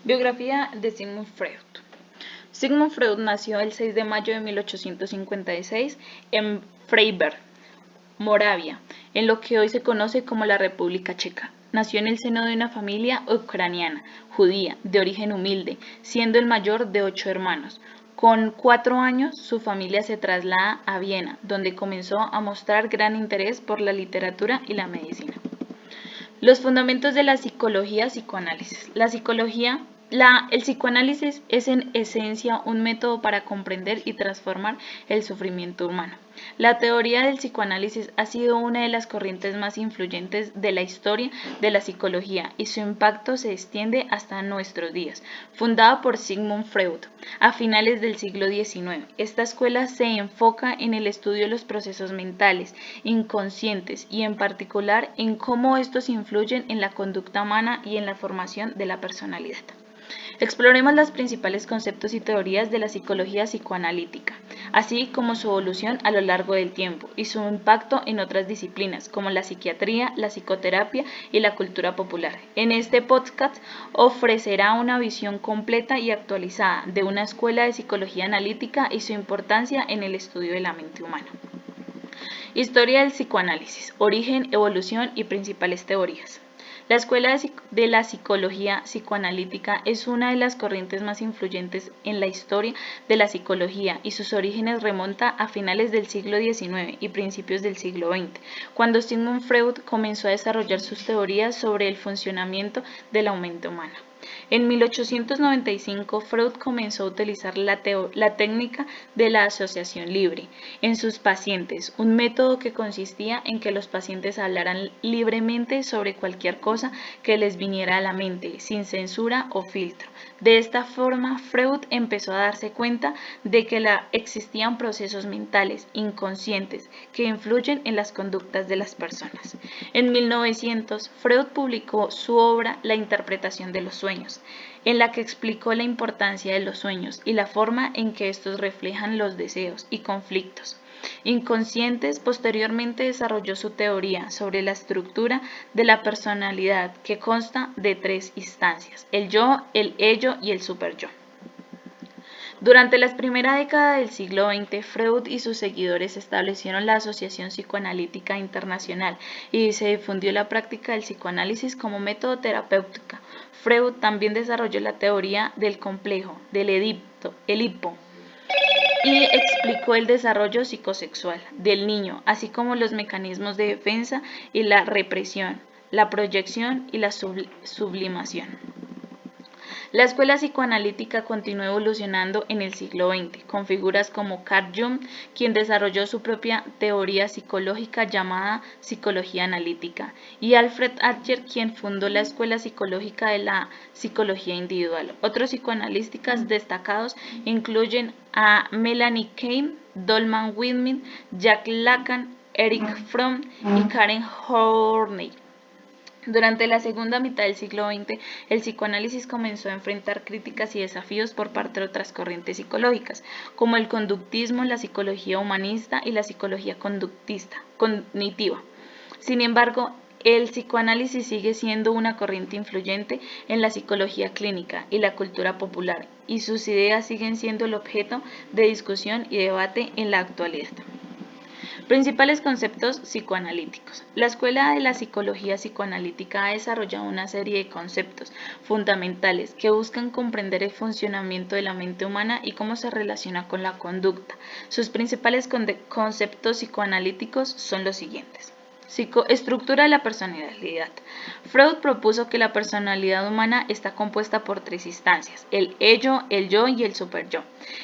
Biografía de Sigmund Freud. Sigmund Freud nació el 6 de mayo de 1856 en Freiberg, Moravia, en lo que hoy se conoce como la República Checa. Nació en el seno de una familia ucraniana, judía, de origen humilde, siendo el mayor de 8 hermanos. Con 4 años, su familia se traslada a Viena, donde comenzó a mostrar gran interés por la literatura y la medicina. Los fundamentos de la psicología psicoanálisis. El psicoanálisis es en esencia un método para comprender y transformar el sufrimiento humano. La teoría del psicoanálisis ha sido una de las corrientes más influyentes de la historia de la psicología y su impacto se extiende hasta nuestros días. Fundada por Sigmund Freud a finales del siglo XIX, esta escuela se enfoca en el estudio de los procesos mentales, inconscientes y en particular en cómo estos influyen en la conducta humana y en la formación de la personalidad. Exploremos los principales conceptos y teorías de la psicología psicoanalítica, así como su evolución a lo largo del tiempo y su impacto en otras disciplinas como la psiquiatría, la psicoterapia y la cultura popular. En este podcast ofrecerá una visión completa y actualizada de una escuela de psicología analítica y su importancia en el estudio de la mente humana. Historia del psicoanálisis, origen, evolución y principales teorías. La escuela de la psicología psicoanalítica es una de las corrientes más influyentes en la historia de la psicología y sus orígenes remonta a finales del siglo XIX y principios del siglo XX, cuando Sigmund Freud comenzó a desarrollar sus teorías sobre el funcionamiento de la mente humana. En 1895, Freud comenzó a utilizar la técnica de la asociación libre en sus pacientes, un método que consistía en que los pacientes hablaran libremente sobre cualquier cosa que les viniera a la mente, sin censura o filtro. De esta forma, Freud empezó a darse cuenta de que existían procesos mentales inconscientes que influyen en las conductas de las personas. En 1900, Freud publicó su obra La interpretación de los sueños, en la que explicó la importancia de los sueños y la forma en que estos reflejan los deseos y conflictos inconscientes. Posteriormente desarrolló su teoría sobre la estructura de la personalidad, que consta de 3 instancias: el yo, el ello y el superyo. Durante la primera década del siglo XX, Freud y sus seguidores establecieron la Asociación Psicoanalítica Internacional y se difundió la práctica del psicoanálisis como método terapéutico. Freud también desarrolló la teoría del complejo, del Edipo, y explicó el desarrollo psicosexual del niño, así como los mecanismos de defensa y la represión, la proyección y la sublimación. La escuela psicoanalítica continuó evolucionando en el siglo XX, con figuras como Carl Jung, quien desarrolló su propia teoría psicológica llamada psicología analítica, y Alfred Adler, quien fundó la escuela psicológica de la psicología individual. Otros psicoanalistas destacados incluyen a Melanie Klein, Dolman Whitman, Jack Lacan, Erich Fromm y Karen Horney. Durante la segunda mitad del siglo XX, el psicoanálisis comenzó a enfrentar críticas y desafíos por parte de otras corrientes psicológicas, como el conductismo, la psicología humanista y la psicología cognitiva. Sin embargo, el psicoanálisis sigue siendo una corriente influyente en la psicología clínica y la cultura popular, y sus ideas siguen siendo el objeto de discusión y debate en la actualidad. Principales conceptos psicoanalíticos. La escuela de la psicología psicoanalítica ha desarrollado una serie de conceptos fundamentales que buscan comprender el funcionamiento de la mente humana y cómo se relaciona con la conducta. Sus principales conceptos psicoanalíticos son los siguientes. Estructura de la personalidad. Freud propuso que la personalidad humana está compuesta por 3 instancias: el ello, el yo y el superyo.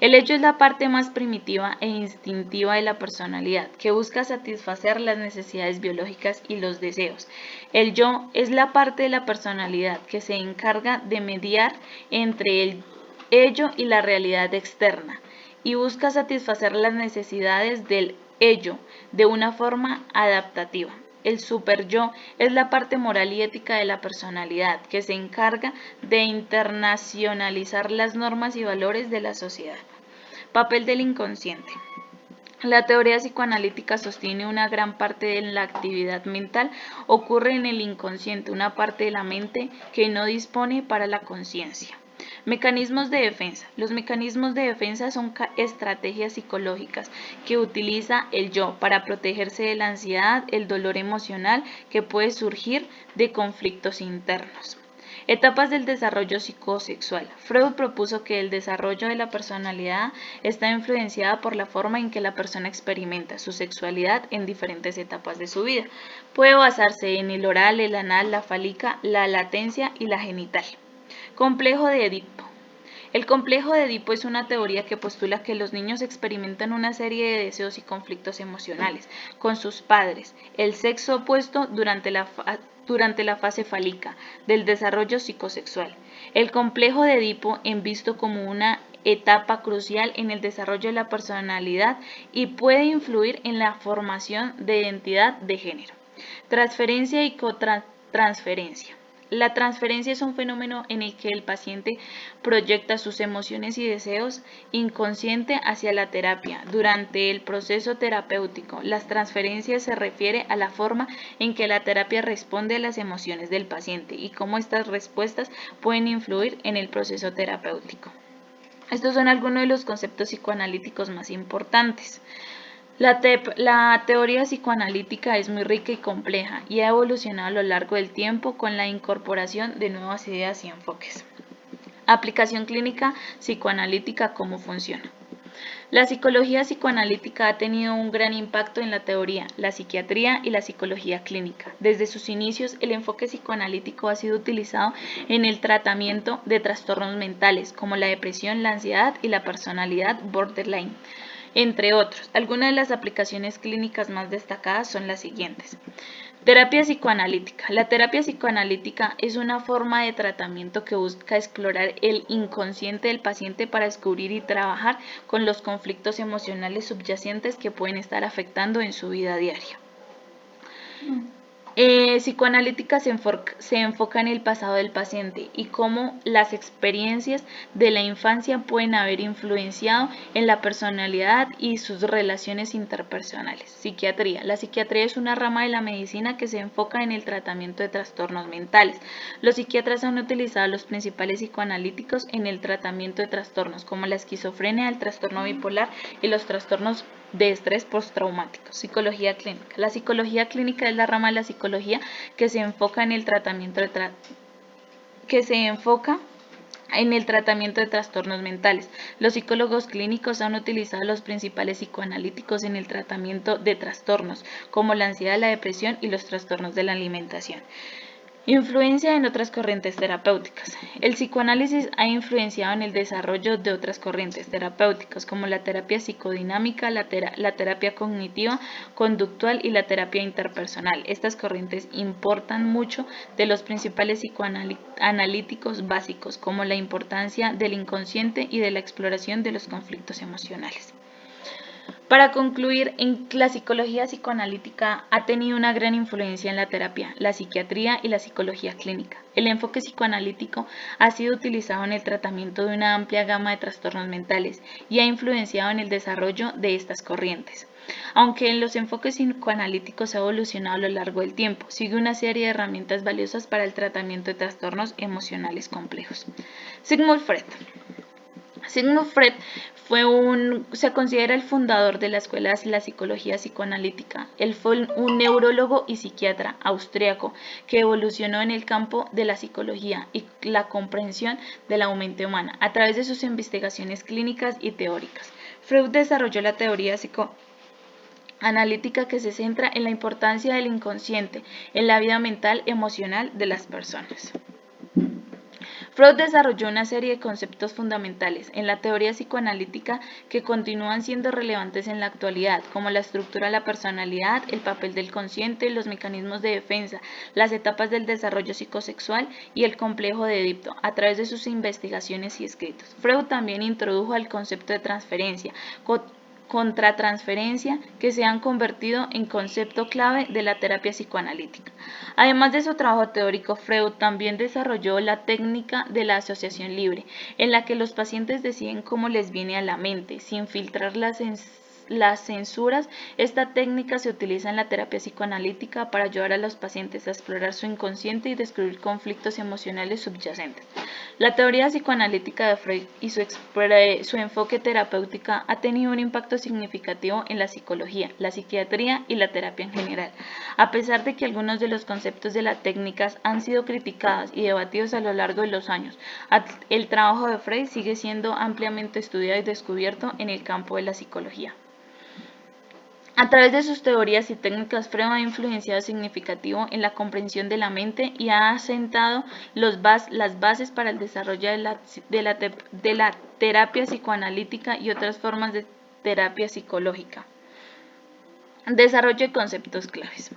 El ello es la parte más primitiva e instintiva de la personalidad, que busca satisfacer las necesidades biológicas y los deseos. El yo es la parte de la personalidad que se encarga de mediar entre el ello y la realidad externa, y busca satisfacer las necesidades del ello de una forma adaptativa. El superyo es la parte moral y ética de la personalidad, que se encarga de internacionalizar las normas y valores de la sociedad. Papel del inconsciente. La teoría psicoanalítica sostiene una gran parte de la actividad mental ocurre en el inconsciente, una parte de la mente que no dispone para la conciencia. Mecanismos de defensa. Los mecanismos de defensa son estrategias psicológicas que utiliza el yo para protegerse de la ansiedad, el dolor emocional que puede surgir de conflictos internos. Etapas del desarrollo psicosexual. Freud propuso que el desarrollo de la personalidad está influenciada por la forma en que la persona experimenta su sexualidad en diferentes etapas de su vida. Puede basarse en el oral, el anal, la fálica, la latencia y la genital. Complejo de Edipo. El complejo de Edipo es una teoría que postula que los niños experimentan una serie de deseos y conflictos emocionales con sus padres, el sexo opuesto durante la fase fálica del desarrollo psicosexual. El complejo de Edipo es visto como una etapa crucial en el desarrollo de la personalidad y puede influir en la formación de identidad de género. Transferencia y cotransferencia. La transferencia es un fenómeno en el que el paciente proyecta sus emociones y deseos inconsciente hacia la terapia. Durante el proceso terapéutico, las transferencias se refiere a la forma en que la terapia responde a las emociones del paciente y cómo estas respuestas pueden influir en el proceso terapéutico. Estos son algunos de los conceptos psicoanalíticos más importantes. La teoría psicoanalítica es muy rica y compleja y ha evolucionado a lo largo del tiempo con la incorporación de nuevas ideas y enfoques. Aplicación clínica psicoanalítica, ¿cómo funciona? La psicología psicoanalítica ha tenido un gran impacto en la teoría, la psiquiatría y la psicología clínica. Desde sus inicios, el enfoque psicoanalítico ha sido utilizado en el tratamiento de trastornos mentales como la depresión, la ansiedad y la personalidad borderline, entre otros. Algunas de las aplicaciones clínicas más destacadas son las siguientes. Terapia psicoanalítica. La terapia psicoanalítica es una forma de tratamiento que busca explorar el inconsciente del paciente para descubrir y trabajar con los conflictos emocionales subyacentes que pueden estar afectando en su vida diaria. Psicoanalítica se enfoca en el pasado del paciente y cómo las experiencias de la infancia pueden haber influenciado en la personalidad y sus relaciones interpersonales. Psiquiatría. La psiquiatría es una rama de la medicina que se enfoca en el tratamiento de trastornos mentales. Los psiquiatras han utilizado los principales psicoanalíticos en el tratamiento de trastornos como la esquizofrenia, el trastorno bipolar y los trastornos de estrés postraumático. Psicología clínica. La psicología clínica es la rama de la psicología que se enfoca en el tratamiento de trastornos mentales. Los psicólogos clínicos han utilizado los principales psicoanalíticos en el tratamiento de trastornos como la ansiedad, la depresión y los trastornos de la alimentación. Influencia en otras corrientes terapéuticas. El psicoanálisis ha influenciado en el desarrollo de otras corrientes terapéuticas como la terapia psicodinámica, la terapia cognitiva, conductual y la terapia interpersonal. Estas corrientes importan mucho de los principales psicoanalíticos básicos como la importancia del inconsciente y de la exploración de los conflictos emocionales. Para concluir, la psicología psicoanalítica ha tenido una gran influencia en la terapia, la psiquiatría y la psicología clínica. El enfoque psicoanalítico ha sido utilizado en el tratamiento de una amplia gama de trastornos mentales y ha influenciado en el desarrollo de estas corrientes. Aunque en los enfoques psicoanalíticos ha evolucionado a lo largo del tiempo, sigue una serie de herramientas valiosas para el tratamiento de trastornos emocionales complejos. Sigmund Freud. Sigmund Freud se considera el fundador de la escuela de la psicología psicoanalítica. Él fue un neurólogo y psiquiatra austriaco que evolucionó en el campo de la psicología y la comprensión de la mente humana a través de sus investigaciones clínicas y teóricas. Freud desarrolló la teoría psicoanalítica que se centra en la importancia del inconsciente en la vida mental y emocional de las personas. Freud desarrolló una serie de conceptos fundamentales en la teoría psicoanalítica que continúan siendo relevantes en la actualidad, como la estructura de la personalidad, el papel del consciente, los mecanismos de defensa, las etapas del desarrollo psicosexual y el complejo de Edipo, a través de sus investigaciones y escritos. Freud también introdujo el concepto de transferencia, contratransferencia, que se han convertido en concepto clave de la terapia psicoanalítica. Además de su trabajo teórico, Freud también desarrolló la técnica de la asociación libre, en la que los pacientes deciden cómo les viene a la mente, sin filtrar las censuras. Esta técnica se utiliza en la terapia psicoanalítica para ayudar a los pacientes a explorar su inconsciente y descubrir conflictos emocionales subyacentes. La teoría psicoanalítica de Freud y su enfoque terapéutico ha tenido un impacto significativo en la psicología, la psiquiatría y la terapia en general. A pesar de que algunos de los conceptos de las técnicas han sido criticados y debatidos a lo largo de los años, el trabajo de Freud sigue siendo ampliamente estudiado y descubierto en el campo de la psicología. A través de sus teorías y técnicas, Freud ha influenciado significativo en la comprensión de la mente y ha asentado las bases para el desarrollo de la terapia psicoanalítica y otras formas de terapia psicológica. Desarrollo de conceptos claves.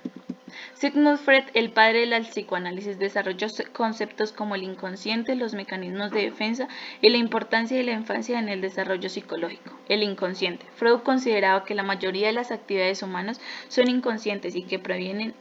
Sigmund Freud, el padre del psicoanálisis, desarrolló conceptos como el inconsciente, los mecanismos de defensa y la importancia de la infancia en el desarrollo psicológico. El inconsciente. Freud consideraba que la mayoría de las actividades humanas son inconscientes y que provienen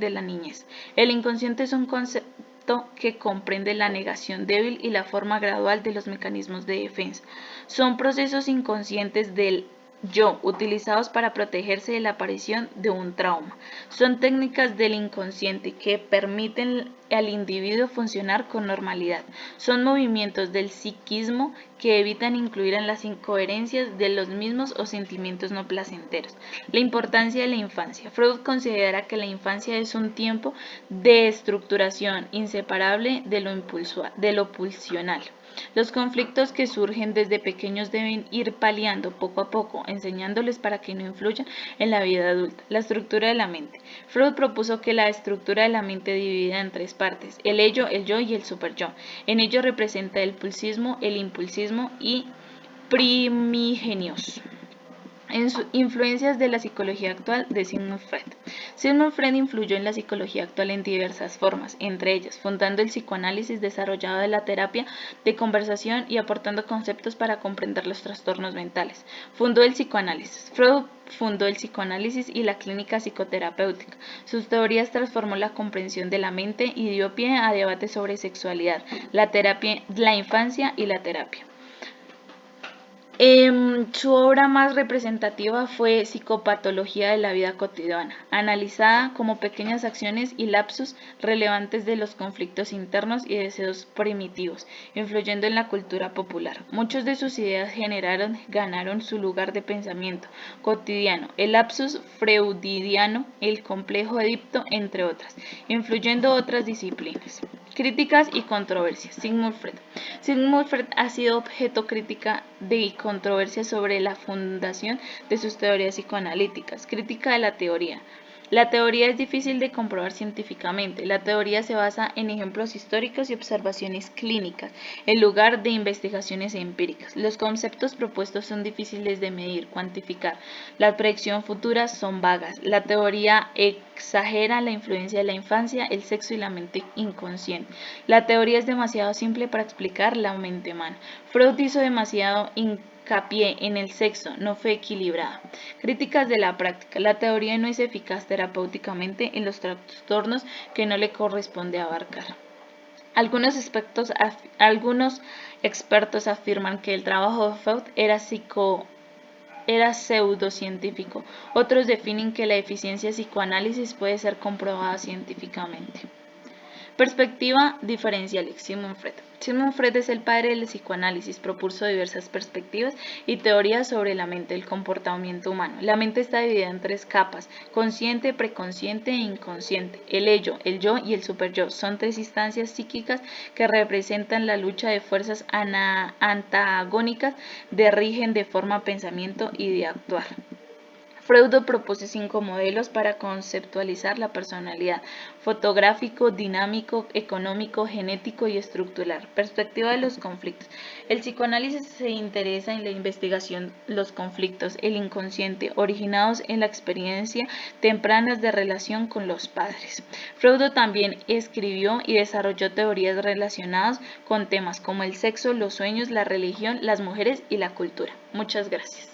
de la niñez. El inconsciente es un concepto que comprende la negación débil y la forma gradual de los mecanismos de defensa. Son procesos inconscientes del yo, utilizados para protegerse de la aparición de un trauma. Son técnicas del inconsciente que permiten al individuo funcionar con normalidad. Son movimientos del psiquismo que evitan incluir en las incoherencias de los mismos o sentimientos no placenteros. La importancia de la infancia. Freud considera que la infancia es un tiempo de estructuración inseparable de lo pulsional. Los conflictos que surgen desde pequeños deben ir paliando poco a poco, enseñándoles para que no influyan en la vida adulta. La estructura de la mente. Freud propuso que la estructura de la mente dividida en tres partes: el ello, el yo y el superyo. En ello representa el pulsismo, el impulsismo y primigenios. Influencias de la psicología actual de Sigmund Freud. Sigmund Freud influyó en la psicología actual en diversas formas, entre ellas fundando el psicoanálisis desarrollado de la terapia de conversación y aportando conceptos para comprender los trastornos mentales. Fundó el psicoanálisis. Freud fundó el psicoanálisis y la clínica psicoterapéutica. Sus teorías transformó la comprensión de la mente y dio pie a debates sobre sexualidad, la infancia y la terapia. Su obra más representativa fue Psicopatología de la vida cotidiana, analizada como pequeñas acciones y lapsus relevantes de los conflictos internos y deseos primitivos, influyendo en la cultura popular. Muchas de sus ideas ganaron su lugar de pensamiento cotidiano, el lapsus freudiano, el complejo Edipo, entre otras, influyendo otras disciplinas. Críticas y controversias. Sigmund Freud. Sigmund Freud ha sido objeto crítica de controversia sobre la fundación de sus teorías psicoanalíticas. Crítica de la teoría. La teoría es difícil de comprobar científicamente. La teoría se basa en ejemplos históricos y observaciones clínicas, en lugar de investigaciones empíricas. Los conceptos propuestos son difíciles de medir, cuantificar. La predicción futura son vagas. La teoría exagera la influencia de la infancia, el sexo y la mente inconsciente. La teoría es demasiado simple para explicar la mente humana. Freud hizo demasiado hincapié en el sexo, no fue equilibrada. Críticas de la práctica. La teoría no es eficaz terapéuticamente en los trastornos que no le corresponde abarcar. Algunos expertos afirman que el trabajo de Freud era pseudocientífico. Otros definen que la eficiencia psicoanálisis puede ser comprobada científicamente. Perspectiva diferencial. Sigmund Freud. Sigmund Freud es el padre del psicoanálisis. Propuso diversas perspectivas y teorías sobre la mente y el comportamiento humano. La mente está dividida en tres capas: consciente, preconsciente e inconsciente. El ello, el yo y el superyo son tres instancias psíquicas que representan la lucha de fuerzas antagónicas que rigen de forma pensamiento y de actuar. Freud propuso 5 modelos para conceptualizar la personalidad: fotográfico, dinámico, económico, genético y estructural. Perspectiva de los conflictos. El psicoanálisis se interesa en la investigación de los conflictos, el inconsciente, originados en la experiencia temprana de relación con los padres. Freud también escribió y desarrolló teorías relacionadas con temas como el sexo, los sueños, la religión, las mujeres y la cultura. Muchas gracias.